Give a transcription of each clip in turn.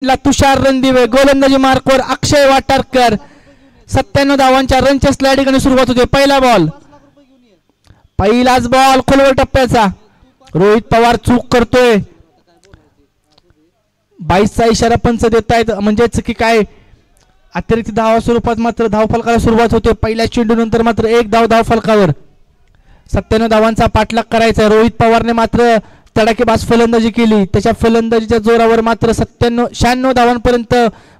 तुषार रणदिवे, गोलंदाजी मार्कवर अक्षय वाटारकर. 97 धावांच्या रनच्या स्लाइडिंगने सुरुवात होते. पहिलाच बॉल खोलवर टप्प्याचा. रोहित पवार चूक करतोय. 22चा इशारा पंच देत आहेत, म्हणजेच की काय अतिरिक्त धावा स्वरूपात मात्र धावफलकाला सुरुवात होते. पहिल्या चेंडू नंतर मात्र एक धावफलकावर. 97 धावांचा पाठलाग करायचा. रोहित पवारने मात्र तडाखेबाज फलंदाजी केली. त्याच्या फलंदाजीच्या जोरावर मात्र 96 धावांपर्यंत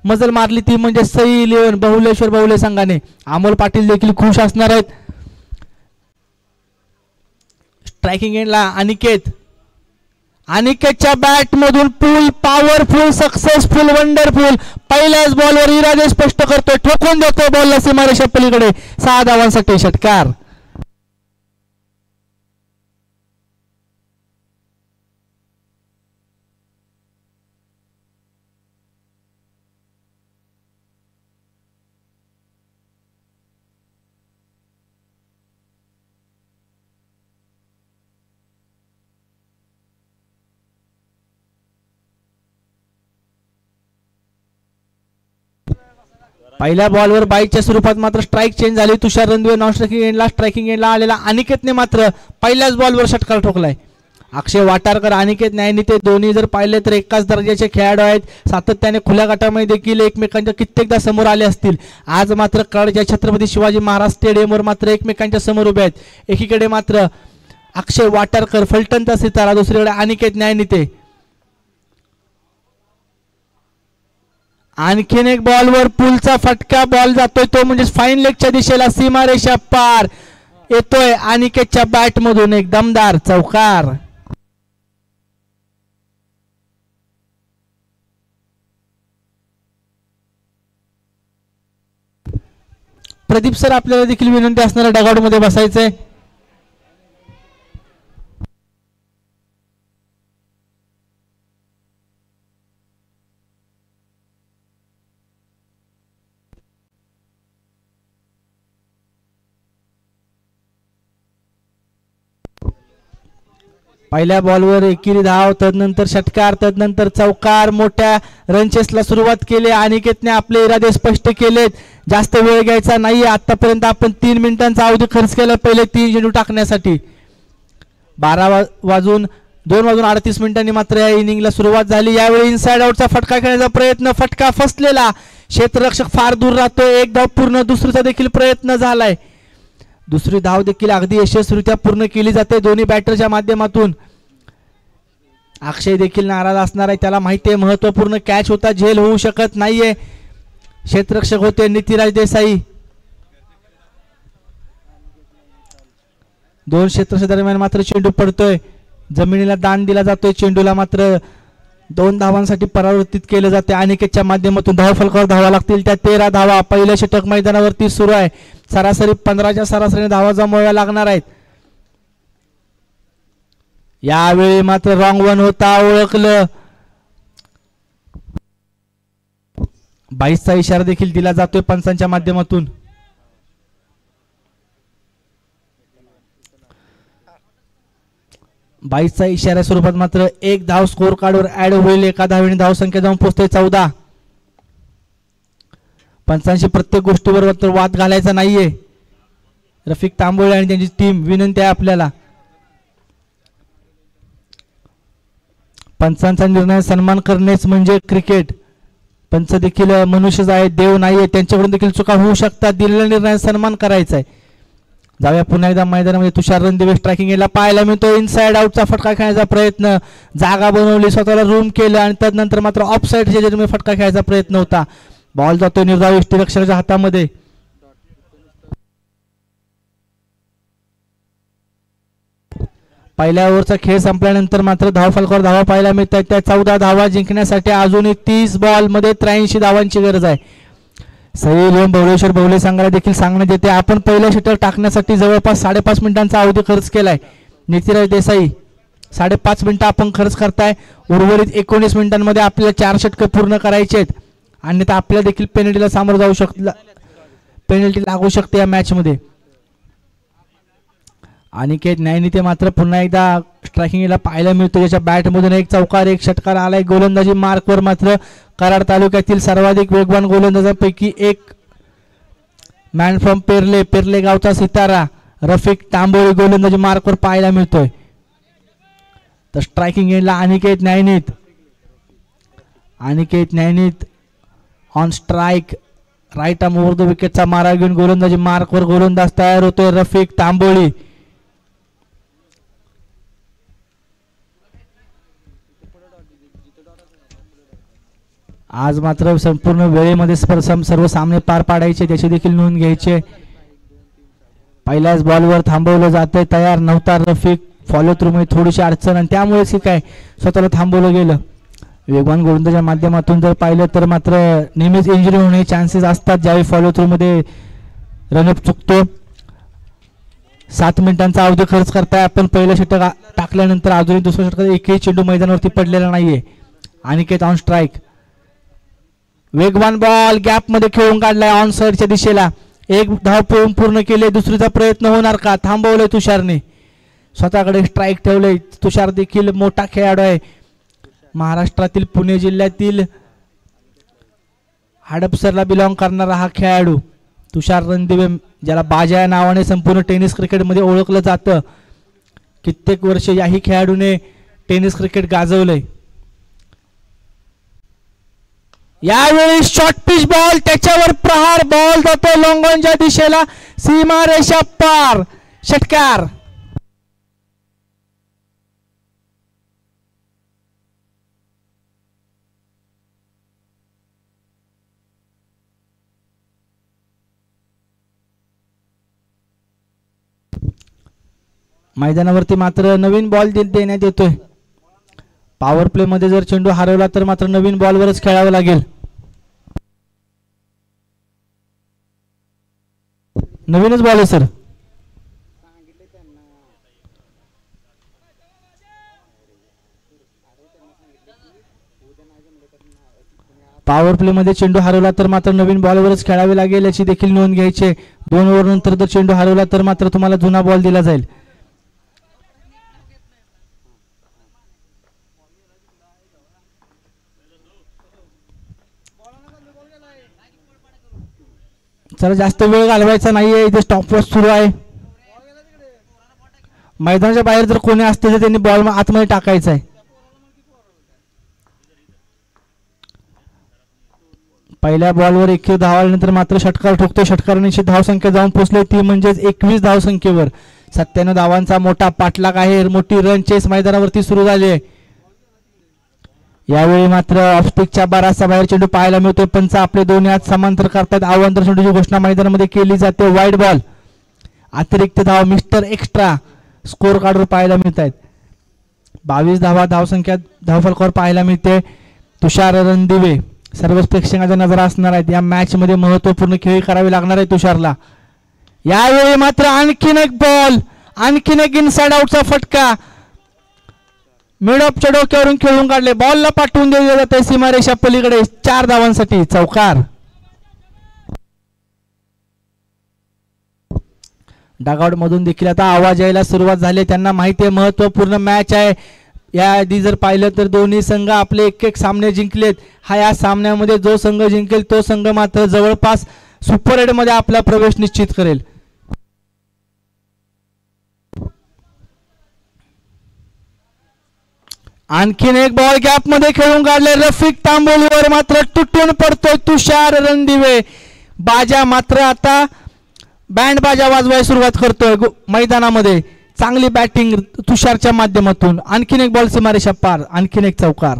मजल मारली ती म्हणजे सई 11 बहुलेश्वर बहुले संघाने. अमोल पाटील देखील खुश असणार आहेत. स्ट्रायकिंग एंडला अनिकेतच्या बॅट मधून पुल पॉवरफुल सक्सेसफुल वंडरफुल. पहिल्याच बॉलवर इरादे स्पष्ट करतोय, ठोकून देतोय बॉलला सीमारेषा पलीकडे. 6 धावांसाठी षटकार. पहिल्या बॉलवर बाईच्या स्वरूपात मात्र स्ट्राइक चेंज झाली. तुषार रणदिवे नॉन स्ट्रायकिंग एंडला आलेला अनिकेतने मात्र पहिल्याच बॉलवर षटकार ठोकलाय. अक्षय वाटारकर, अनिकेत न्यायनी ते दोन्ही जर पाहिले तर एकाच दर्जाचे खेळाडू आहेत. सातत्याने खुल्या गटामध्ये देखील एकमेकांच्या कित्येकदा समोर आले असतील. आज मात्र कराडच्या छत्रपती शिवाजी महाराज स्टेडियमवर मात्र एकमेकांच्या समोर उभे आहेत. एकीकडे मात्र अक्षय वाटारकर फलटणचा सितारा, दुसरीकडे अनिकेत न्यायनी ते. आणखीन एक बॉलवर पुलचा फटका. बॉल जातोय तो म्हणजे फाईन लेगच्या दिशेला. सीमारेषा पार येतोय अनिकेतच्या बॅट मधून एक दमदार चौकार. प्रदीप सर, आपल्याला देखील विनंती असणाऱ्या डगआउट मध्ये बसायचंय. पहिल्या बॉलवर एकेरी धाव, तदनंतर षटकार, तदनंतर चौकार. मोठ्या रनचेसला सुरुवात केली. अनिकेतने आपले इरादे स्पष्ट केलेत. जास्त वेळ घ्यायचा नाहीये. आतापर्यंत आपण 3 मिनिटांचा अवधी खर्च केला पहिले 3 चेंडू टाकण्यासाठी. 2 वाजून 38 मिनिटांनी मात्र या इनिंगला सुरुवात झाली. यावेळी इनसाइड आउटचा फटका खेळण्याचा प्रयत्न, फटका फसलेला. क्षेत्ररक्षक फार दूर राहतोय. एक धाव पूर्ण. दुसरीचा देखील प्रयत्न झालाय. दुसरी धाव देखील अगदी यशस्वीरित्या पूर्ण केली जाते दोन्ही बॅटरच्या माध्यमातून. अक्षय देखील नाराज असणार आहे. त्याला माहिती आहे महत्वपूर्ण कॅच होता, झेल होऊ शकत नाहीये. क्षेत्ररक्षक होते नितीराज देसाई. 2 क्षेत्ररक्षक दरम्यान मात्र चेंडू पडतोय. जमिनीला दान दिला जातोय. चेंडूला मात्र 2 धावांसाठी परावर्तित केले जाते. अनिकेतच्या माध्यमातून धावफलकावर धावा लागतील. त्या 13 धावा. पहिलं षटक मैदानावरती सुरू आहे. सरासरी 15च्या सरासरीने धावा जमवाव्या लागणार आहेत. यावेळी मात्र रॉंग वन होता, ओळखलं. 22चा इशारा देखील दिला जातोय पंचांच्या माध्यमातून. चा इशारा स्वरूपात मात्र एक धाव स्कोर कार्डवर ऍड होईल. एका धावेने धाव संख्या जाऊन पोहोचते 14. पंचांशी प्रत्येक गोष्टीवर वाद घालायचा नाहीये. रफिक तांबोळे आणि त्यांची टीम, विनंती आहे आपल्याला. पंचांचा निर्णय सन्मान करण्याच म्हणजे क्रिकेट. पंच देखील मनुष्यच आहेत, देव नाहीये. त्यांच्याकडून देखील चुका होऊ शकतात. दिलेल्या निर्णयाचा सन्मान करायचा आहे. जाऊया पुन्हा एकदा मैदानामध्ये. तुषार रणदिवे स्ट्रायकिंग याला पाहायला मिळतो. इनसाइड आउटचा फटका खेळण्याचा प्रयत्न. जागा बनवली, स्वतःला रूम केलं आणि त्यानंतर मात्र ऑफ साईडच्या जरीने फटका खेळायचा प्रयत्न होता. बॉल जातो निर्धाव यष्टीरक्षकाच्या हातामध्ये. पहिल्या ओव्हरचा खेळ संपल्यानंतर मात्र धावफलकावर धावा पाहायला मिळतात. त्या 14 धावा जिंकण्यासाठी अजूनही 30 बॉल मध्ये 83 धावांची गरज आहे. सई भुवनेश्वर बहुले संघाला देखील सांगण्यात येते आपण पहिलं षटक टाकण्यासाठी जवळपास 5.5 मिनिटांचा अवधी खर्च केलाय. नितीराज देसाई 5.5 मिनिटं आपण खर्च करताय. उर्वरित 19 मिनिटांमध्ये आपल्याला 4 षटकं पूर्ण करायचे आहेत. अन्यथा आपल्याला देखील पेनल्टीला सामोरं जाऊ शकतं, पेनल्टी लागू शकते या मॅच मध्ये. अनिकेत न्यायनी ते मात्र पुन्हा एकदा स्ट्रायकिंगला पाहायला मिळतो. याच्या बॅट मधून एक चौकार, एक षटकार आलाय. गोलंदाजी मार्कवर मात्र कराड तालुक्यातील सर्वाधिक वेगवान गोलंदाजांपैकी एक मॅन फ्रॉम पेरले गावचा सितारा रफिक तांबोळी गोलंदाजी मार्कवर पाहायला मिळतोय. तर स्ट्रायकिंग एंडला Aniket Nyaynit on strike right arm over the विकेटचा मारा घेऊन गोलंदाजी मार्कवर गोलंदाज तयार होतोय रफिक तांबोळी. आज मात्र संपूर्ण वेळेमध्ये सर्व सामने पार पाडायचे त्याची देखील नोंद घ्यायचे. पहिल्याच बॉलवर थांबवलं जातंय तयार नव्हता रफिक फॉलो थ्रू मध्ये थोडीशी अडचण आणि त्यामुळेच काय स्वतःला थांबवलं गेलं. वेगवान गोलंदाजाच्या माध्यमातून जर पाहिलं तर मात्र नेहमीच इंजुरी होण्याचे चान्सेस असतात ज्यावेळी फॉलो थ्रू मध्ये रनअप चुकतो. 7 मिनिटांचा अवधी खर्च करताय आपण. पहिलं षटक टाकल्यानंतर अजूनही दुसऱ्या षटकात एकही चेंडू मैदानावरती पडलेला नाहीये. अनिकेत ऑन स्ट्राइक वेगवान बॉल गॅप मध्ये खेळून काढलाय ऑन साइडच्या दिशेला. एक धाव पूर्ण केले. दुसरीचा प्रयत्न होणार का? थांबवलंय तुषारने. स्वतःकडे स्ट्राइक ठेवलंय. तुषार देखील मोठा खेळाडू आहे. महाराष्ट्रातील पुणे जिल्ह्यातील हडपसरला बिलॉंग करणारा हा खेळाडू तुषार रणदिवे ज्याला बाजा या नावाने संपूर्ण टेनिस क्रिकेटमध्ये ओळखलं जातं. कित्येक वर्ष याही खेळाडूने टेनिस क्रिकेट गाजवलंय. यावेळी शॉर्ट पिच बॉल त्याच्यावर प्रहार बॉल जातो लॉंगॉनच्या दिशेला सीमा रेषा पार. षटकार. मैदानावरती मात्र नवीन बॉल देण्यात येतोय. पॉवर प्ले मध्ये जर चेंडू हरवला तर मात्र नवीन बॉलवरच खेळावं लागेल. नवीनच बॉल आहे सर. पॉवर प्ले मध्ये चेंडू हरवला तर मात्र नवीन बॉलवरच खेळावे लागेल याची देखील नोंद घ्यायची. 2 ओव्हर नंतर जर चेंडू हरवला तर मात्र तुम्हाला जुना बॉल दिला जाईल. चला जास्त वेळ घालवायचा नाहीये. इथे स्टॉपवॉच सुरू आहे. मैदानाच्या बाहेर जर कोणी असते तर त्यांनी बॉल आतमध्ये टाकायचा आहे. पहिल्या बॉलवर 21 धाव आल्यानंतर मात्र षटकार ठोकतो. षटकारांची धावसंख्या जाऊन पोहोचली ती म्हणजेच 21 धावसंख्येवर. 97 धावांचा मोठा पाठलाग आहे. मोठी रन चेस मैदानावरती सुरू झाली आहे. यावेळी मात्र ऑफस्टिकच्या बराचसा बाहेर चेंडू पाहायला मिळतोय. पंच आपले दोन्ही हात समांतर करतात. आव्हांतर चेंडूची घोषणा मैदानामध्ये केली जाते. Wide ball. अतिरिक्त धाव मिस्टर एक्स्ट्रा स्कोर कार्डवर पाहायला मिळत आहेत. 22 धावा धावसंख्या धावफलकावर पाहायला मिळते. तुषार रणदिवे सर्वच प्रेक्षकांच्या नजर असणार आहेत. या मॅच मध्ये महत्वपूर्ण खेळी करावी लागणार आहे तुषारला. यावेळी मात्र आणखीन एक बॉल आणखीन एक इनसाइड आउटचा फटका मिडऑफच्या डोक्यावरून खेळून काढले. बॉलला पाठवून दिले जाते सीमारेषा पलीकडे. 4 धावांसाठी चौकार. डगआउट मधून देखील आता आवाज यायला सुरुवात झाली. त्यांना माहिती आहे महत्वपूर्ण मॅच आहे. याआधी जर पाहिलं तर दोन्ही संघ आपले एक सामने जिंकलेत. या सामन्यामध्ये जो संघ जिंकेल तो संघ मात्र जवळपास सुपर 8 मध्ये आपला प्रवेश निश्चित करेल. आणखीन एक बॉल गॅप मध्ये खेळून काढले. रफिक तांबोलीवर मात्र तुटून पडतोय तुषार रणदिवे. बाजा मात्र आता बँड बाजा वाजवायला सुरुवात करतोय मैदानामध्ये. चांगली बॅटिंग तुषारच्या माध्यमातून. आणखीन एक बॉल सीमारेषा पार. आणखीन एक चौकार.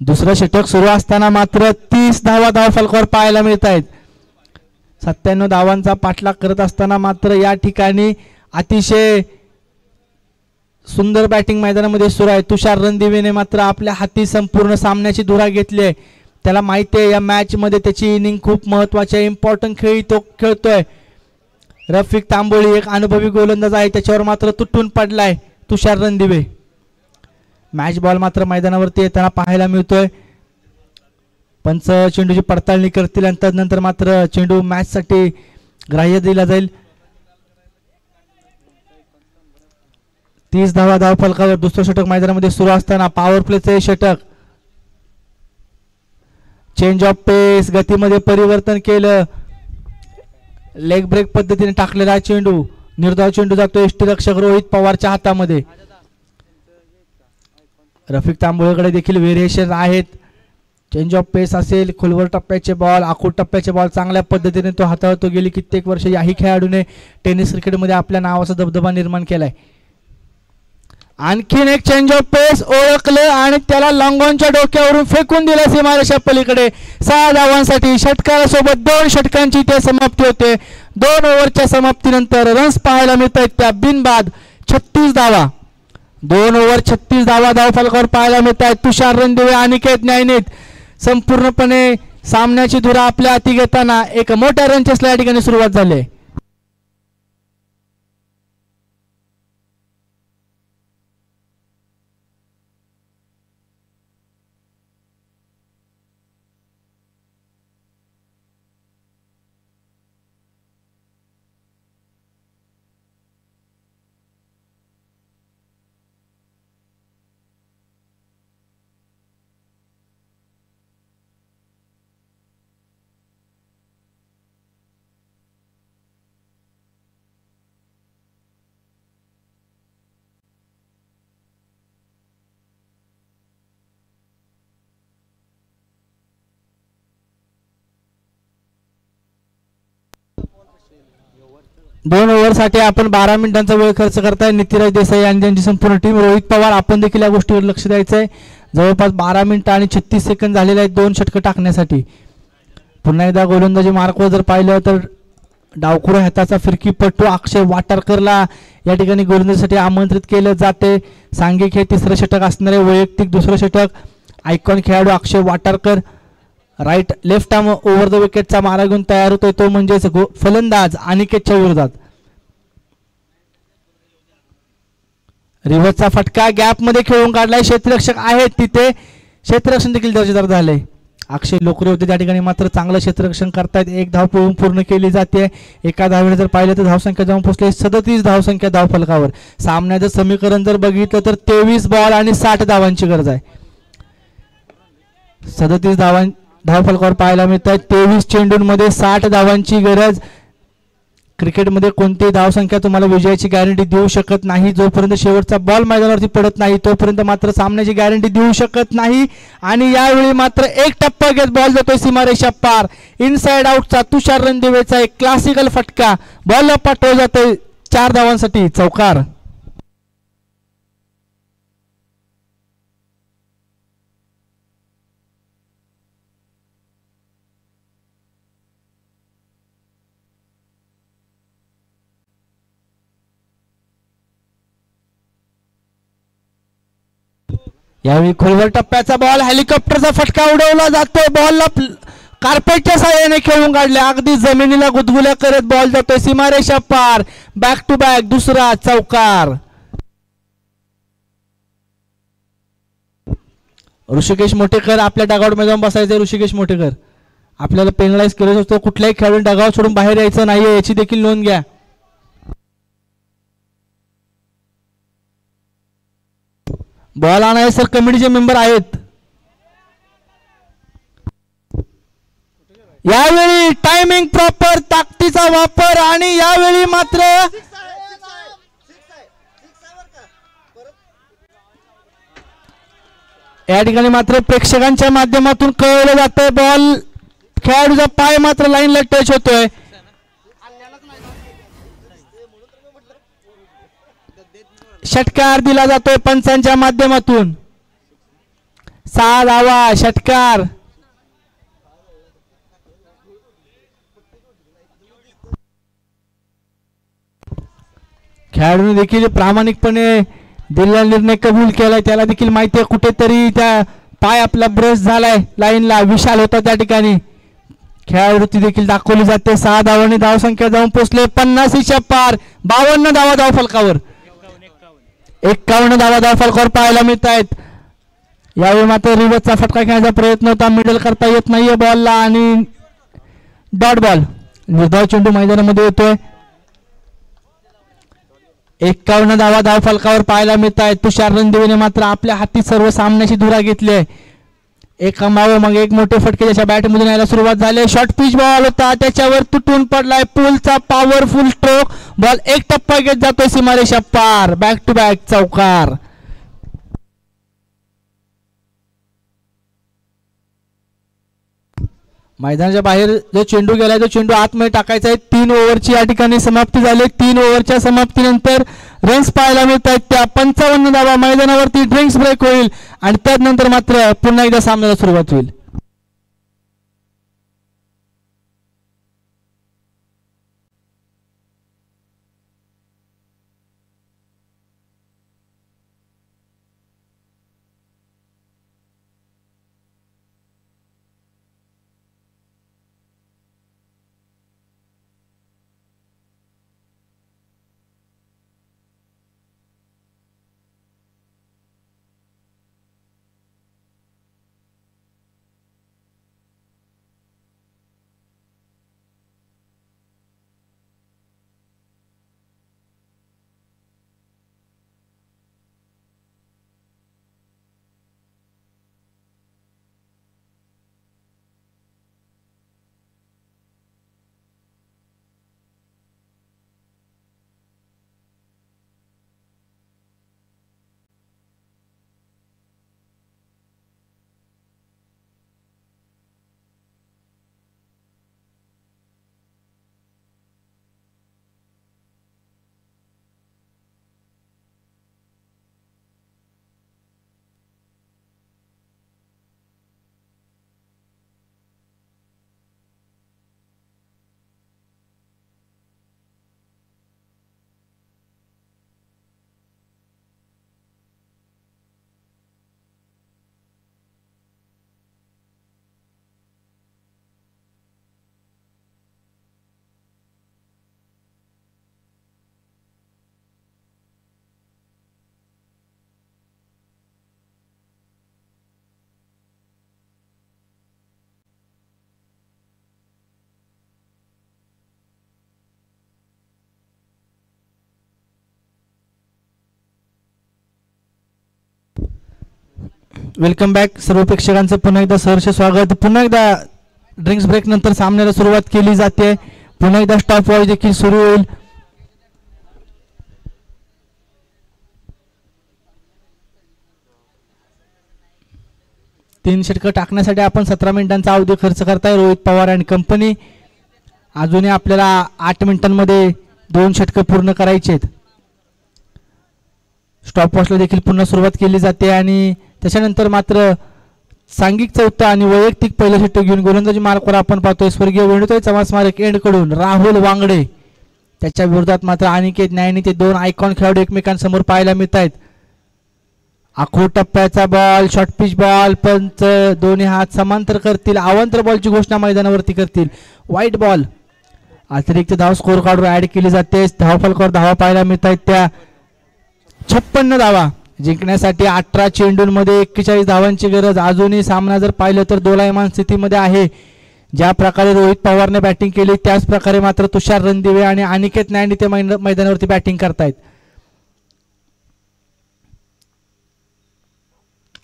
दुसरं षटक सुरू असताना मात्र 30 धावा धावफलकावर पाहायला मिळत आहेत. 97 धावांचा पाठलाग करत असताना मात्र या ठिकाणी अतिशय सुंदर बॅटिंग मैदानामध्ये सुरू आहे. तुषार रणदिवेने मात्र आपल्या हाती संपूर्ण सामन्याची धुरा घेतली आहे. त्याला माहिती आहे या मॅच मध्ये त्याची इनिंग खूप महत्वाची आहे. इम्पॉर्टंट खेळी तो खेळतोय. रफिक तांबोळी एक अनुभवी गोलंदाज आहे. त्याच्यावर मात्र तुटून पडलाय तुषार रणदिवे. मॅच बॉल मात्र मैदानावरती येताना पाहायला मिळतोय. पंच चेंडूची पडताळणी करतील आणि त्यानंतर मात्र चेंडू मॅच साठी ग्राह्य दिला जाईल. 30 धावा धावफलकावर. दुसरं षटक मैदानामध्ये सुरू असताना पॉवर प्लेचे षटक. चेंज ऑफ पेस, गतीमध्ये परिवर्तन केलं. लेग ब्रेक पद्धतीने टाकलेला चेंडू, निर्धाव चेंडू जातो यष्टीरक्षक रोहित पवारच्या हातामध्ये. रफिक तांबोळेकडे देखील व्हेरिएशन आहेत. चेंज ऑफ पेस असेल, खोलवर टप्प्याचे बॉल, आखूड टप्प्याचे बॉल चांगल्या पद्धतीने तो हाताळतो. गेली कित्येक वर्ष याही खेळाडूने टेनिस क्रिकेटमध्ये आपल्या नावाचा दबदबा निर्माण केलाय. आणखीन एक चेंज ऑफ पेस ओळखलं आणि त्याला लॉंगॉनच्या डोक्यावरून फेकून दिलं सीमारेषा पलीकडे. 6 धावांसाठी षटकारासोबत 2 षटकांची ते समाप्ती होते. 2 ओव्हरच्या समाप्तीनंतर रन्स पाहायला मिळत आहेत त्या बिनबाद 36 धावा. 2 ओव्हर 36 धावा धावफलकावर पाहायला मिळत आहेत. तुषार रणदिवे, अनिकेत न्यायनीत संपूर्णपणे सामन्याची धुरा आपल्या हाती घेताना एक मोठ्या रनचेसला या ठिकाणी सुरुवात झाली. दोन ओव्हरसाठी आपण 12 मिनिटांचा वेळ खर्च करताय. नितीराज देसाई आणि त्यांची संपूर्ण टीम. रोहित पवार, आपण देखील या गोष्टीवर लक्ष द्यायचं आहे. जवळपास 12 मिनिटं आणि 36 सेकंद झालेले आहेत 2 षटकं टाकण्यासाठी. पुन्हा एकदा गोलंदाजी मार्कवर जर पाहिलं तर डावखुरा हाताचा फिरकीपटू अक्षय वाटारकरला या ठिकाणी गोलंदाजीसाठी आमंत्रित केलं जाते. सांघिक हे तिसरं षटक असणारे, वैयक्तिक दुसरं षटक. आयकॉन खेळाडू Akshay Vatarkar right left arm over the विकेटचा मारा घेऊन तयार होतोय. तो म्हणजेच फलंदाज अनिकेतच्या विरोधात. रिव्हर्सचा फटका गॅप मध्ये खेळून काढलाय. क्षेत्ररक्षक आहेत तिथे, क्षेत्ररक्षण देखील दर्जेदार झालंय. अक्षय लोकरे होते त्या ठिकाणी, मात्र चांगलं क्षेत्ररक्षण करतायत. 1 धाव पूर्ण केली जाते. एका धावेने जर पाहिलं तर धावसंख्या जाऊन पोहोचली 37 धावसंख्या धावफलकावर. सामन्याचं समीकरण जर बघितलं तर 23 बॉल आणि 60 धावांची गरज आहे. 37 धावफलकावर पाहायला मिळत आहे. 23 चेंडूंमध्ये 60 धावांची गरज. क्रिकेटमध्ये कोणतीही धावसंख्या तुम्हाला विजयाची गॅरंटी देऊ शकत नाही. जोपर्यंत शेवटचा बॉल मैदानावरती पडत नाही तोपर्यंत मात्र सामन्याची गॅरंटी देऊ शकत नाही. आणि यावेळी मात्र 1 टप्पा घेत बॉल जातोय सीमारेषा पार. इनसाइड आउटचा तुषार रणदिवेचा एक क्लासिकल फटका. बॉलला पाठवला जातोय 4 धावांसाठी. चौकार. यावेळी खोलवर टप्प्याचा बॉल, हेलिकॉप्टरचा फटका उडवला जातो. बॉलला कार्पेटच्या साहाय्याने खेळून काढले. अगदी जमिनीला गुदगुल्या करत बॉल जातोय सीमारेषा पार. बॅक टू बॅक दुसरा चौकार. ऋषिकेश मोटेकर आपल्या डगआउट मध्ये जाऊन बसायचे. ऋषिकेश मोटेकर, आपल्याला पेनलाइज केलं असतो. कुठल्याही खेळाडून डगआउट सोडून बाहेर यायचं नाहीये, याची देखील नोंद घ्या. बॉल आणाय सर कमिटीचे मेंबर आहेत. यावेळी टायमिंग प्रॉपर, ताकदीचा वापर. आणि यावेळी मात्र या ठिकाणी मात्र प्रेक्षकांच्या माध्यमातून कळवलं जातंय बॉल खेळाडूचा पाय मात्र लाईनला टच होतोय. षटकार दिला जातोय पंचांच्या माध्यमातून. 6 धावा षटकार. खेळाडूने देखील प्रामाणिकपणे दिलेला निर्णय कबूल केलाय. त्याला देखील माहिती आहे कुठेतरी त्या पाय आपला ब्रश झालाय लाईनला, विशाल होता त्या ठिकाणी. खेळाडूची देखील दाखवली जाते. 6 धावांनी धावसंख्या जाऊन पोहोचले 50च्या पार. 52 धावा धावफलकावर. 51 धावा धावफलकावर पाहायला मिळत आहेत. यावेळी मात्र रिव्हर्सचा फटका खेळण्याचा प्रयत्न होता. मिडल करता येत नाहीये बॉलला आणि डॉट बॉल. निर्धाव चेंडू मैदानामध्ये येतोय. 51 धावा धावफलकावर पाहायला मिळत आहेत. तुषार रणदिवेने मात्र आपल्या हाती सर्व सामन्याची धुरा घेतली आहे. एक मागो मग एक मोठे फटके त्याच्या बॅटमधून यायला सुरुवात झाली. शॉर्ट पिच बॉल होता त्याच्यावर तुटून पडलाय. पुलचा पॉवरफुल स्ट्रोक. बॉल एक टप्पा घेत जातोय सीमारेषा पार. बॅक टू बॅक चौकार. मैदानाच्या बाहेर जो चेंडू गेलाय तो चेंडू आतमध्ये टाकायचा आहे. 3 ओव्हरची या ठिकाणी समाप्ती झाली. 3 ओव्हरच्या समाप्तीनंतर रन्स पाहायला मिळत आहेत. त्या 55 धावा. मैदानावरती ड्रिंक्स ब्रेक होईल आणि त्यानंतर मात्र पुन्हा एकदा सामन्याला सुरुवात होईल. वेलकम बॅक सर्व प्रेक्षकांचं पुन्हा एकदा सहर्ष स्वागत. पुन्हा एकदा ड्रिंक्स ब्रेक नंतर सामन्याला सुरुवात केली जाते. पुन्हा एकदा स्टॉप वॉच देखील सुरू होईल. तीन षटकं टाकण्यासाठी आपण 17 मिनिटांचा अवधी खर्च करताय रोहित पवार अँड कंपनी. अजूनही आपल्याला 8 मिनिटांमध्ये 2 षटकं पूर्ण करायची आहेत. स्टॉप वॉचला देखील पुन्हा सुरुवात केली जाते आणि त्याच्यानंतर मात्र सांघिक चौथा आणि वैयक्तिक पहिलं षटक घेऊन गोलंदाजी मार्कवर आपण पाहतोय स्वर्गीय वेणुताई चव्हाण स्मारक एंड कडून राहुल वांगडे. त्याच्या विरोधात मात्र अनिकेत न्यायनी ते 2 आयकॉन खेळाडू एकमेकांसमोर पाहायला मिळत आहेत. आखो टप्प्याचा बॉल. Short pitch ball. पंच दोन्ही हात समांतर करतील. अवांतर बॉलची घोषणा मैदानावरती करतील. वाईट बॉल. अतिरिक्त धाव स्कोर कार्डवर ऍड केली जाते. धावफलकावर धावा पाहायला मिळत आहेत त्या 56 धावा. जिंकण्यासाठी 18 चेंडूंमध्ये 41 धावांची गरज. अजूनही सामना जर पाहिलं तर दोलायमान स्थितीमध्ये आहे. ज्या प्रकारे रोहित पवारने बॅटिंग केली त्याच प्रकारे मात्र तुषार रणदिवे आणि अनिकेत नायनी ते मैदानावरती बॅटिंग करतायत.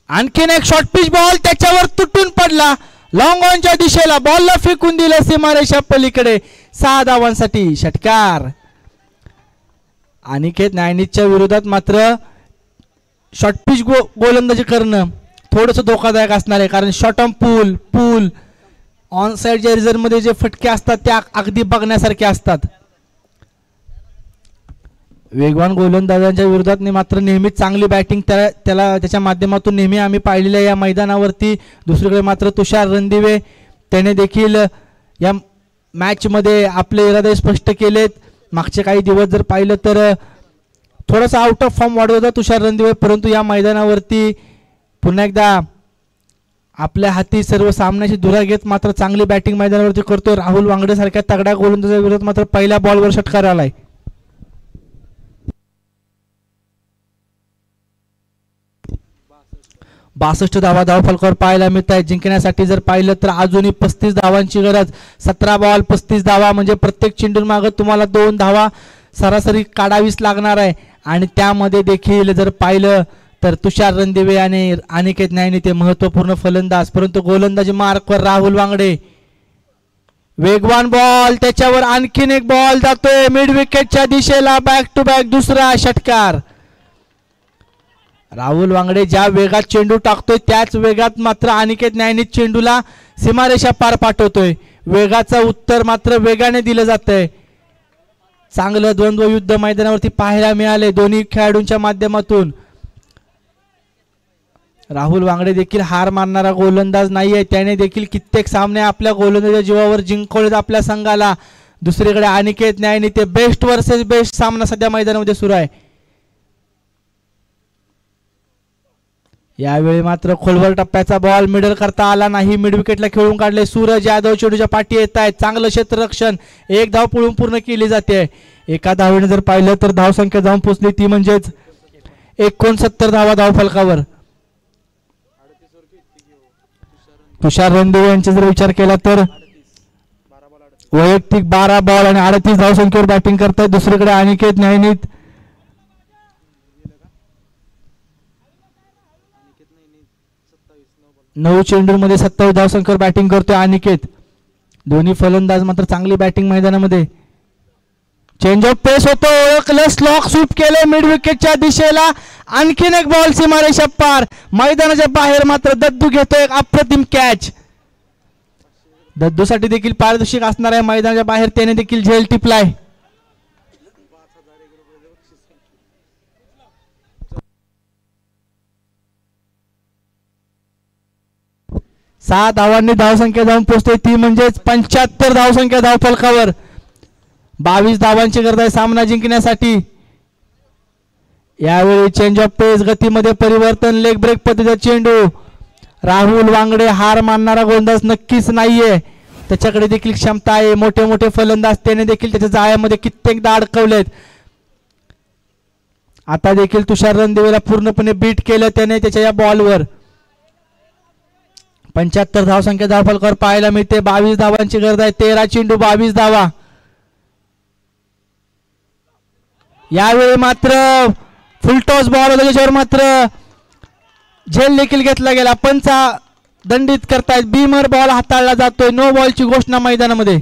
आणखीन एक शॉर्ट पिच बॉल. त्याच्यावर तुटून पडला. लॉंग ऑनच्या दिशेला बॉलला फेकून दिलं सीमारेषा पलीकडे. 6 धावांसाठी षटकार. अनिकेत नायनीच्या विरोधात मात्र शॉर्ट पिच गोलंदाजी करणं थोडंसं धोकादायक असणार आहे. कारण शॉर्ट ऑन पूल ऑन साईडच्या रिझर्व्हमध्ये जे फटके असतात त्या अगदी बघण्यासारखे असतात. वेगवान गोलंदाजांच्या विरोधात मात्र नेहमीच चांगली बॅटिंग त्याला त्याच्या माध्यमातून नेहमी आम्ही पाहिलेल्या या मैदानावरती. दुसरीकडे मात्र तुषार रणदिवे त्याने देखील या मॅचमध्ये आपले इरादे स्पष्ट केलेत. मागचे काही दिवस जर पाहिलं तर थोडासा आउट ऑफ फॉर्म वाढत होता तुषार रणदिवे, परंतु या मैदानावरती पुन्हा एकदा आपल्या हाती सर्व सामन्याची धुरा घेत मात्र चांगली बॅटिंग मैदानावरती करतोय. राहुल वांगडे सारख्या तगड्या गोलंदाजाच्या विरोधात मात्र पहिल्या बॉलवर षटकार आलाय. बासष्ट धावा धावफलकावर पाहायला मिळत आहे. जिंकण्यासाठी जर पाहिलं तर अजूनही 35 धावांची गरज. 17 बॉल 35 धावा म्हणजे प्रत्येक चेंडून मागे तुम्हाला 2 धावा सरासरी काढावीच लागणार आहे आणि त्यामध्ये देखील जर पाहिलं तर तुषार रणदिवे आणि अनिकेत नाईने ते महत्त्वपूर्ण फलंदाज, परंतु गोलंदाजी मार्कवर राहुल वांगडे. वेगवान बॉल, त्याच्यावर आणखीन एक बॉल जातोय मिड विकेटच्या दिशेला, बॅक टू बॅक दुसरा षटकार. राहुल वांगडे ज्या वेगात चेंडू टाकतोय त्याच वेगात मात्र अनिकेत नाईने चेंडूला सीमारेषा पार पाठवतोय. वेगाचं उत्तर मात्र वेगाने दिलं जातंय. चांगलं द्वंद्व युद्ध मैदानावरती पाहायला मिळाले दोन्ही खेळाडूंच्या माध्यमातून. राहुल वांगडे देखील हार मानणारा गोलंदाज नाहीये, त्याने देखील कित्येक सामने आपल्या गोलंदाजीच्या जीवावर जिंकवलेत आपल्या संघाला. दुसरीकडे अनिकेत नाईने ते बेस्ट वर्सेस बेस्ट सामना सध्या मैदानामध्ये सुरू आहे. यावेळी मात्र खोलवर टप्प्याचा बॉल मिडल करता आला नाही, मिड विकेटला खेळून काढले. सूरज यादव चेंडूच्या पाठी येत आहेत, चांगलं क्षेत्ररक्षण, एक धाव पळून पूर्ण केली जाते. एका धावेने जर पाहिलं तर धावसंख्या जाऊन पोहोचली ती म्हणजेच 69 धावा धावफलकावर. तुषार रणदिवे यांचा जर विचार केला तर वैयक्तिक 12 बॉल आणि 38 धावसंख्येवर बॅटिंग करतात. दुसरीकडे अनिकेत नाईने 9 चेंडूंमध्ये 27 धावसंख्येवर बॅटिंग करतोय अनिकेत. दोन्ही फलंदाज मात्र चांगली बॅटिंग मैदानामध्ये. चेंज ऑफ पेस होतो, ओळखलं, स्लॉक स्वीप केले मिड विकेटच्या दिशेला, आणखीन एक बॉल सीमारेषा पार. मैदानाच्या बाहेर मात्र दद्दू घेतोय एक अप्रतिम कॅच. दद्दूसाठी देखील पारितोषिक असणार आहे मैदानाच्या बाहेर, त्याने देखील झेल टिपलाय. सहा धावांनी धावसंख्या जाऊन पोहोचते ती म्हणजेच 75 धावसंख्या धावफलकावर. 22 धावांची गरज आहे सामना जिंकण्यासाठी. यावेळी चेंज ऑफ पेस, गतीमध्ये परिवर्तन, लेग ब्रेक पद्धतीचा चेंडू. राहुल वांगडे हार मानणारा गोलंदाज नक्कीच नाहीये, त्याच्याकडे देखील क्षमता आहे. मोठे मोठे फलंदाज त्याने देखील त्याच्या जाळ्यामध्ये कित्येकदा अडकवलेत. आता देखील तुषार रणदिवेला पूर्णपणे बीट केलं त्याने त्याच्या या बॉलवर. 75 धावसंख्या धावफलकावर पाहायला मिळते. 22 धावांची गरज आहे, 13 चेंडू 22 धावा. यावेळी मात्र फुलटॉस बॉल होता, त्याच्यावर मात्र झेल देखील घेतला गेला. पंचा दंडित करतायत, बीमर बॉल हाताळला जातोय. नो बॉलची घोषणा मैदानामध्ये.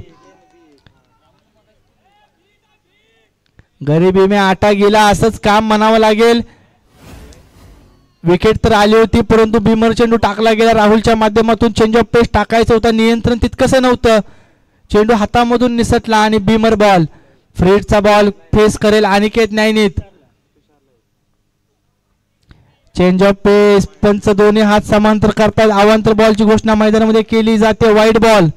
गरिबी में आटा गेला असंच काम म्हणावं लागेल. विकेट तर आली होती परंतु बीमर चेंडू टाकला गेला राहुलच्या माध्यमातून. चेंज ऑफ पेस टाकायचं होतं, नियंत्रण तितकंसं नव्हतं. चेंडू हातामधून निसटला आणि बीमर बॉल. फ्रीडचा बॉल फेस करेल अनिकेत नाईने. चेंज ऑफ पेस, पंच दोन्ही हात समांतर करतात. अवांतर बॉलची घोषणा मैदानामध्ये केली जाते. वाईड बॉल,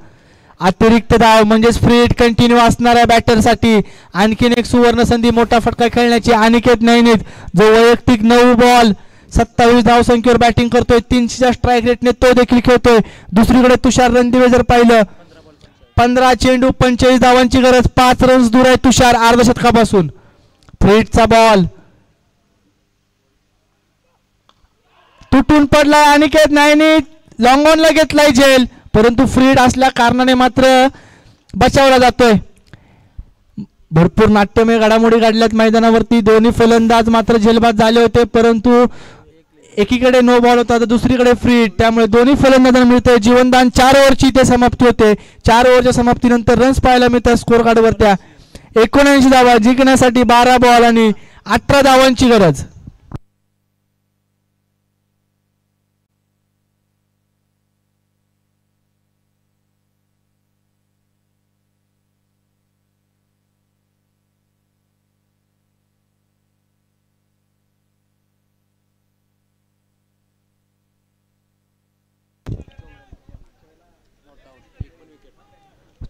अतिरिक्त धाव म्हणजेच फ्रीड कंटिन्यू असणाऱ्या बॅटरसाठी आणखीन एक सुवर्ण संधी मोठा फटका खेळण्याची. अनिकेत नाईने जो वैयक्तिक 9 बॉल 27 धावसंख्येवर बॅटिंग करतोय, 300च्या स्ट्राईक रेटने तो देखील खेळतोय. दुसरीकडे तुषार रणदिवे जर पाहिलं 15 चेंडू 45 धावांची गरज, 5 रन्स दूर आहे तुषार अर्धशतकापासून. फ्रीडचा बॉल तुटून पडलाय. अनिकेत नाईने लॉंग ऑनला घेतलाय झेल, परंतु फ्रीड असल्या कारणाने मात्र बचावला जातोय. भरपूर नाट्यमय घडामोडी घडल्यात मैदानावरती. दोन्ही फलंदाज मात्र झेलबाद झाले होते, परंतु एकीकडे नो बॉल होता तर दुसरीकडे फ्रीड, त्यामुळे दोन्ही फलंदाजांना मिळते जीवनदान. 4 ओव्हरची ते समाप्ती होते. 4 ओव्हरच्या समाप्तीनंतर रन्स पाहायला मिळतात स्कोर कार्डवर. त्या 79 धावा जिंकण्यासाठी 12 बॉल आणि 18 धावांची गरज.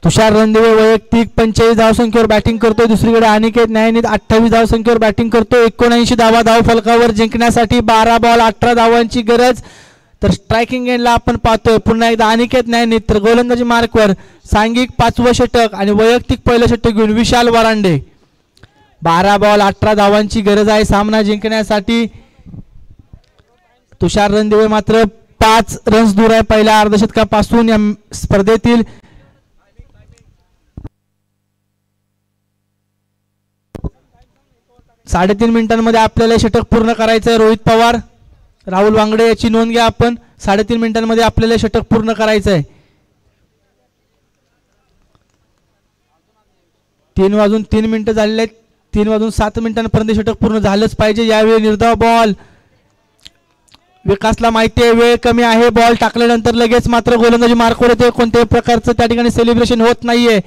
तुषार रणदिवे वैयक्तिक 45 धावसंख्येवर बॅटिंग करतोय. दुसरीकडे अनिकेत नाईने 28 धावसंख्येवर बॅटिंग करतोय. 79 धावा धावफलकावर जिंकण्यासाठी 12 बॉल 18 धावांची गरज. तर स्ट्रायकिंग एंडला आपण पाहतोय पुन्हा एकदा अनिकेत नाईने, तर गोलंदाजी मार्कवर सांघिक 5वं षटक आणि वैयक्तिक पहिलं षटक घेऊन विशाल वरांडे. 12 बॉल 18 धावांची गरज आहे सामना जिंकण्यासाठी. तुषार रणदिवे मात्र 5 रन्स दूर आहे पहिल्या अर्धशतकापासून या स्पर्धेतील. 3.5 मिनिटांमध्ये आपल्याला षटक पूर्ण करायचं आहे. रोहित पवार, राहुल वांगडे याची नोंद घ्या आपण. 3.5 मिनिटांमध्ये आपल्याला षटक पूर्ण करायचं आहे. 3:03 झालेले आहेत. 3:07 मिनिटांपर्यंत षटक पूर्ण झालंच पाहिजे. यावेळी निर्धाव बॉल. विकासला माहिती आहे वेळ कमी आहे. बॉल टाकल्यानंतर लगेच मात्र गोलंदाजी मार्कवर येते. कोणत्याही प्रकारचं त्या ठिकाणी सेलिब्रेशन होत नाहीये.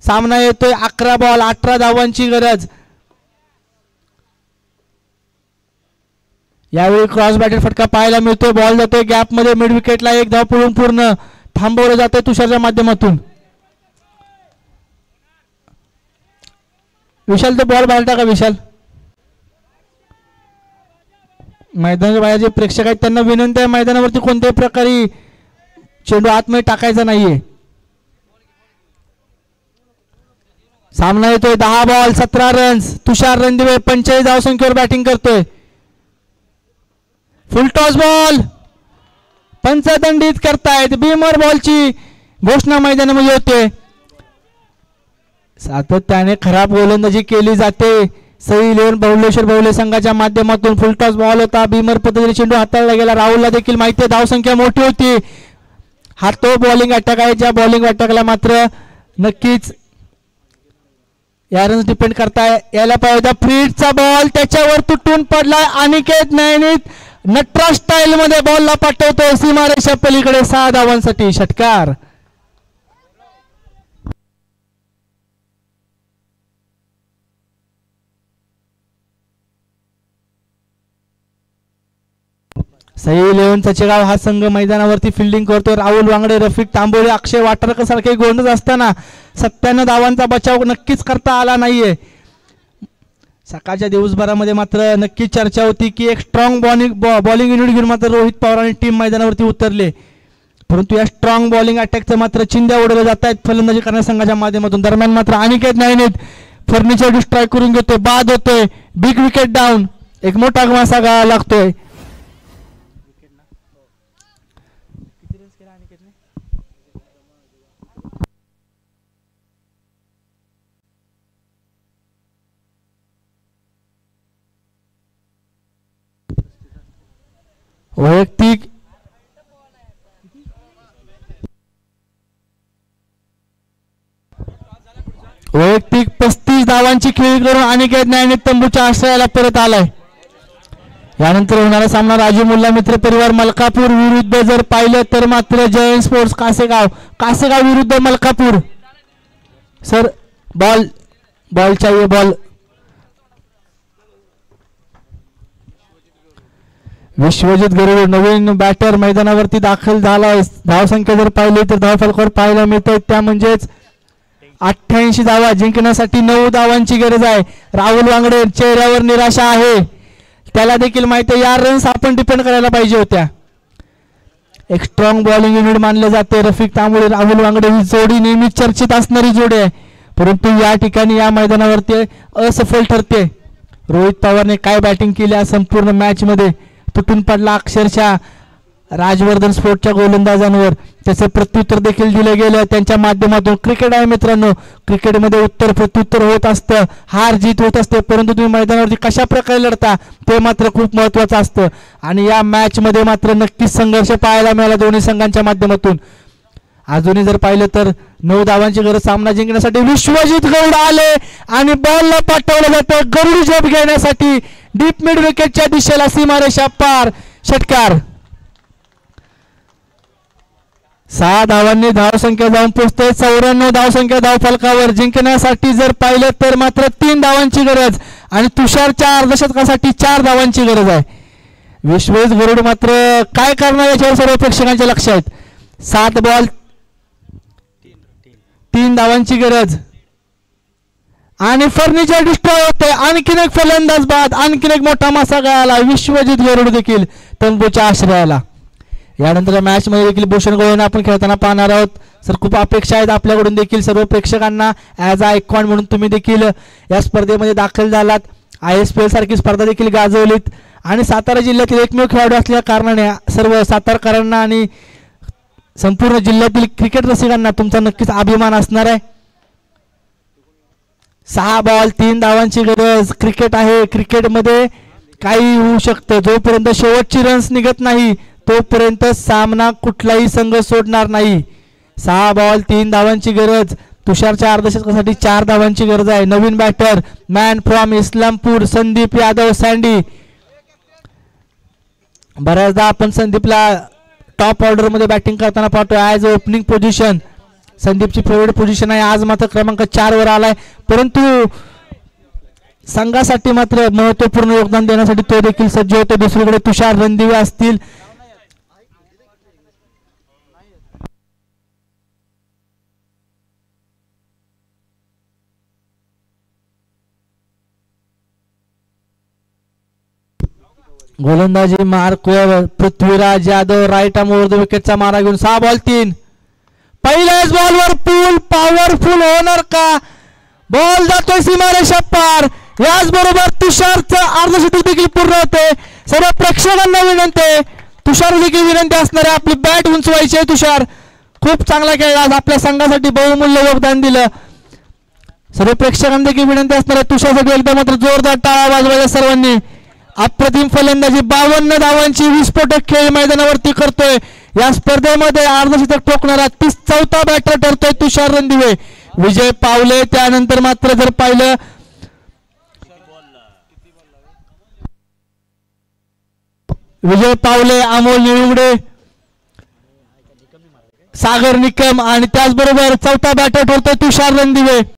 सामना येतोय 11 बॉल 18 धावांची गरज. यावेळी क्रॉस बॅटेड फटका पाहायला मिळतोय. बॉल जातोय गॅप मध्ये. मिड विकेटला एक धाव पळून पूर्ण थांबवलं जातंय तुषारच्या माध्यमातून. विशाल तो बॉल बाहेर टाका. विशाल, मैदानाच्या बाहेर जे प्रेक्षक आहेत त्यांना विनंती आहे मैदानावरती कोणत्याही प्रकारे चेंडू आतमध्ये टाकायचा नाहीये. सामना येतोय 10 बॉल 17 रन्स. तुषार रणदिवे 45 धावसंख्येवर बॅटिंग करतोय. फुल टॉस बॉल पंच दंडित करतायत. बीमर बॉलची घोषणा मैदानामध्ये होते. सातत्याने खराब गोलंदाजी केली जाते. सई 11 बहुलेश्वर बहुले संघाच्या माध्यमातून फुल टॉस बॉल होता. बीमर पद्धतीने चेंडू हाताळला गेला. राहुलला देखील माहिती आहे धावसंख्या मोठी होती. हा तो बॉलिंग अटॅक आहे ज्या बॉलिंग अटॅकला मात्र नक्कीच या रन्स डिपेंड करताय यायला पाहिजे. फ्रीडचा बॉल त्याच्यावर तुटून पडला. अनिकेत नयनीत नटराज स्टाईल मध्ये बॉलला पाठवतो सीमारेषा पलीकडे 6 धावांसाठी षटकार. सई 11 चचेगाव हा संघ मैदानावरती फिल्डिंग करतो. राहुल वांगडे, रफिक तांबोळे, अक्षय वाटरकर सारखे गोलंदाज असताना 97 धावांचा बचाव नक्कीच करता आला नाहीये. सकाळच्या दिवसभरामध्ये मात्र नक्कीच चर्चा होती की एक स्ट्रॉंग बॉलिंग युनिट घेऊन मात्र रोहित पवार आणि टीम मैदानावरती उतरले. परंतु या स्ट्रॉंग बॉलिंग अटॅकचं मात्र चिंध्या उडवल्या जात आहेत फलंदाजी करणाऱ्या संघाच्या माध्यमातून. दरम्यान मात्र अनिकेत नायनीत फर्निचर डिस्ट्रॉय करून घेतोय. बाद होतोय. Big wicket down. एक मोठा मासा गाळा लागतोय. वैयक्तिक वैयक्तिक 35 धावांची खेळी करून अनिकेत नायनीत तंबूच्या आश्रयाला परत आलाय. यानंतर होणारा सामना राजू मुल्ला मित्र परिवार मलकापूर विरुद्ध जर पाहिलं तर मात्र जयंत स्पोर्ट्स कासेगाव विरुद्ध मलकापूर. सर बॉल चाहिए बॉल. विश्वजित गरुड नवीन बॅटर मैदानावरती दाखल झालाय. धावसंख्या जर पाहिली तर धावफलकावर पाहायला मिळतोय त्या म्हणजेच 88 धावा जिंकण्यासाठी 9 धावांची गरज आहे. राहुल वांगडे चेहऱ्यावर निराशा आहे. त्याला देखील माहिती आहे या रन्स आपण डिपेंड करायला पाहिजे होत्या. एक स्ट्रॉंग बॉलिंग युनिट मानले जाते. रफिक तांबोळे राहुल वांगडे ही जोडी नेहमी चर्चेत असणारी जोडी आहे. परंतु या ठिकाणी या मैदानावरती असफल ठरते. रोहित पवारने काय बॅटिंग केली या संपूर्ण मॅच मध्ये. तुटून पडला अक्षरशः राजवर्धन स्पोर्टच्या गोलंदाजांवर. त्याचे प्रत्युत्तर देखील दिलं गेलं त्यांच्या माध्यमातून. क्रिकेट आहे मित्रांनो. क्रिकेटमध्ये उत्तर प्रत्युत्तर होत असतं. हार जीत होत असते. परंतु तुम्ही मैदानावरती कशा प्रकारे लढता ते मात्र खूप महत्त्वाचं असतं. आणि या मॅच मध्ये मात्र नक्कीच संघर्ष पाहायला मिळाला दोन्ही संघांच्या माध्यमातून. अजूनही जर पाहिलं तर 9 धावांची गरज सामना जिंकण्यासाठी. विश्वजित गौड आले आणि बॉलला पाठवलं जातं गरुड झोप घेण्यासाठी डीप मिड विकेटच्या दिशेला सीमारेषा पार षटकार. 6 धावांनी धावसंख्या जाऊन पोहोचते 94 धावसंख्या धावफलकावर. जिंकण्यासाठी जर पाहिलं तर मात्र 3 धावांची गरज आणि तुषारच्या अर्धशतकासाठी 4 धावांची गरज आहे. विश्वजित गरुड मात्र काय करणार याच्यावर सर्व प्रेक्षकांचे लक्ष आहेत. 7 बॉल 3 धावांची गरज आणि फर्निचर डिस्ट्रॉय होते. आणखीन एक फलंदाज बाद. आणखीन एक मोठा मासा गळाला. विश्वजित गरुड देखील तंबूच्या आश्रयाला. यानंतर मॅच मध्ये देखील भूषण गवळींना आपण खेळताना पाहणार आहोत. सर खूप अपेक्षा आहेत आपल्याकडून देखील सर्व प्रेक्षकांना. ॲज अ आयकॉन म्हणून तुम्ही देखील या स्पर्धेमध्ये दाखल झालात. ISPL सारखी स्पर्धा देखील गाजवलीत आणि सातारा जिल्ह्यातील एकमेव खेळाडू असल्या कारणाने सर्व सातारकरांना आणि संपूर्ण जिल्ह्यातील क्रिकेट रसिकांना तुमचा नक्कीच अभिमान असणार आहे. 6 बॉल 3 धावांची गरज. क्रिकेट आहे, क्रिकेटमध्ये काही होऊ शकतं. जोपर्यंत शेवटची रन्स निघत नाही तोपर्यंत सामना कुठलाही संघ सोडणार नाही. 6 बॉल 3 धावांची गरज. तुषारच्या अर्धशतकासाठी 4 धावांची गरज आहे. नवीन batter man from Islampur Sandeep Yadav Sandy. बऱ्याचदा आपण संदीपला टॉप ऑर्डर मध्ये बॅटिंग करताना पाहतोय. ॲज ओपनिंग पोझिशन संदीपची फेवरेट पोझिशन आहे. आज मात्र क्रमांक 4 वर आलाय, परंतु संघासाठी मात्र महत्वपूर्ण योगदान देण्यासाठी तो देखील सज्ज होतो. दुसरीकडे तुषार रणदिवे असतील. गोलंदाजी mark Prithviraj Yadav right arm over the विकेटचा मारा घेऊन 6 बॉल 3. पहिल्याच बॉलवर पूल पॉवरफुल होणार का? बॉल जातोय सीमारेषा पार. याचबरोबर तुषारचं अर्धशतक देखील पूर्ण होते. सर्व प्रेक्षकांना विनंती, तुषार देखील विनंती असणारे आपली बॅट उंचवायची आहे. तुषार खूप चांगला खेळला, आपल्या संघासाठी बहुमूल्य योगदान दिलं. सर्व प्रेक्षकांना देखील विनंती असणार आहे तुषारसाठी एकदा मात्र जोरदार टाळ्या वाजवायच्या सर्वांनी. अप्रतिम फलंदाजी 52 धावांची विस्फोटक खेळ मैदानावरती करतोय. या स्पर्धेमध्ये अर्धशतक ठोकणारा 34था बॅटर ठरतोय तुषार रणदिवे. विजय पावले त्यानंतर मात्र जर पाहिलं विजय पावले, अमोल निळुगडे, सागर निकम आणि त्याचबरोबर चौथा बॅटर ठरतोय तुषार रणदिवे.